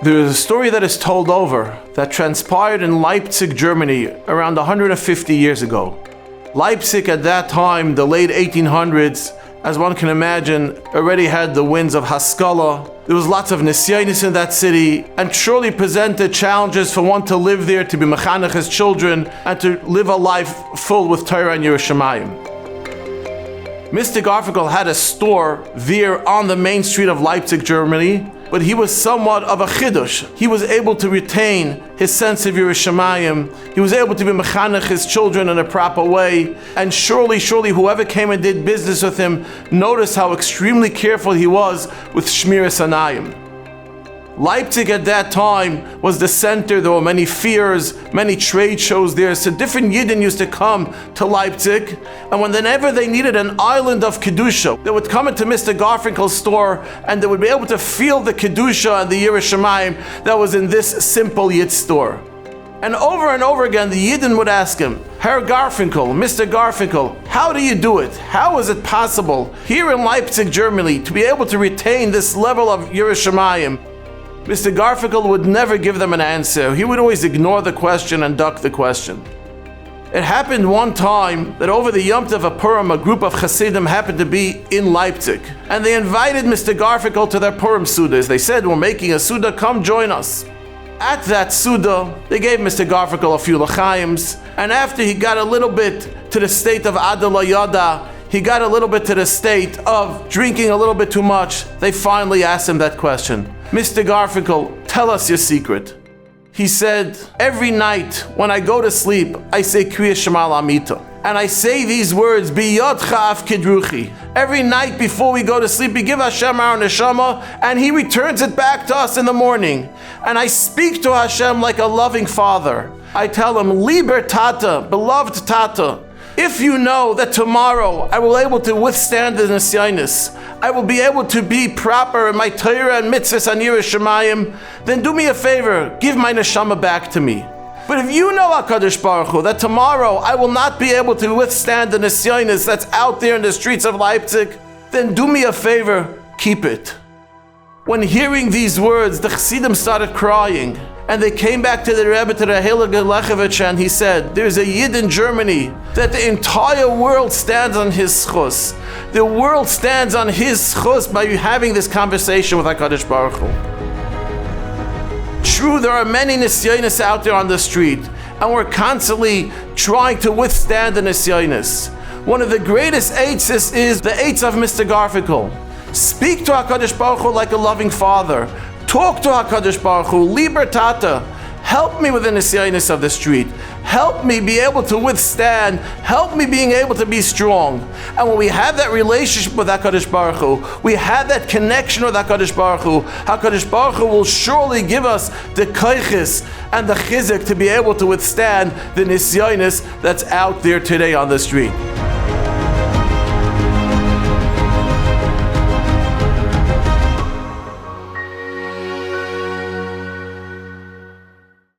There is a story that is told over that transpired in Leipzig, Germany around 150 years ago. Leipzig at that time, the late 1800s, as one can imagine, already had the winds of Haskalah. There was lots of nisyonis in that city, and surely presented challenges for one to live there, to be mechanech his children, and to live a life full with Torah and Yerushalayim. Mr. Garfinkel had a store there on the main street of Leipzig, Germany, but he was somewhat of a chidush. He was able to retain his sense of Yerushalayim. He was able to be mechanech his children in a proper way. And surely whoever came and did business with him noticed how extremely careful he was with Shmiras Anayim. Leipzig at that time was the center. There were many fairs, many trade shows there. So different Yidden used to come to Leipzig. And whenever they needed an island of Kedusha, they would come into Mr. Garfinkel's store and they would be able to feel the Kedusha and the Yerushalayim that was in this simple Yid store. And over again, the Yidden would ask him, Herr Garfinkel, Mr. Garfinkel, how do you do it? How is it possible here in Leipzig, Germany, to be able to retain this level of Yerushalayim? Mr. Garfinkel would never give them an answer. He would always ignore the question and duck the question. It happened one time that over the Yom Tov of Purim, a group of Hasidim happened to be in Leipzig. And they invited Mr. Garfinkel to their Purim Sudas. They said, we're making a Suda, come join us. At that Suda, they gave Mr. Garfinkel a few l'chaims. And after he got a little bit to the state of Adala Yada, he got a little bit to the state of drinking a little bit too much, they finally asked him that question. Mr. Garfinkel, tell us your secret. He said, every night when I go to sleep, I say Kriya Shema L'Amita. And I say these words, Biyodcha Af Kidruchi. Every night before we go to sleep, we give Hashem our neshama, and He returns it back to us in the morning. And I speak to Hashem like a loving father. I tell Him, Liber Tata, beloved Tata, if you know that tomorrow I will be able to withstand the nisyonis, I will be able to be proper in my Torah and mitzvahs and Yerushalayim, then do me a favor, give my neshama back to me. But if you know, HaKadosh Baruch Hu, that tomorrow I will not be able to withstand the nisyonis that's out there in the streets of Leipzig, then do me a favor, keep it. When hearing these words, the Chassidim started crying. And they came back to the Rebbe, to the Heilige Lechevich, and he said, there's a Yid in Germany that the entire world stands on his schus. The world stands on his schus by having this conversation with HaKadosh Baruch Hu. True, there are many nisyonis out there on the street, and we're constantly trying to withstand the nisyonis. One of the greatest eitzes is the eitz of Mr. Garfinkel. Speak to HaKadosh Baruch Hu like a loving father. Talk to HaKadosh Baruch Hu, Liber Tata, help me with the nisyonis of the street. Help me be able to withstand. Help me being able to be strong. And when we have that relationship with HaKadosh Baruch Hu, we have that connection with HaKadosh Baruch Hu, HaKadosh Baruch Hu will surely give us the koiches and the chizuk to be able to withstand the nisyonis that's out there today on the street.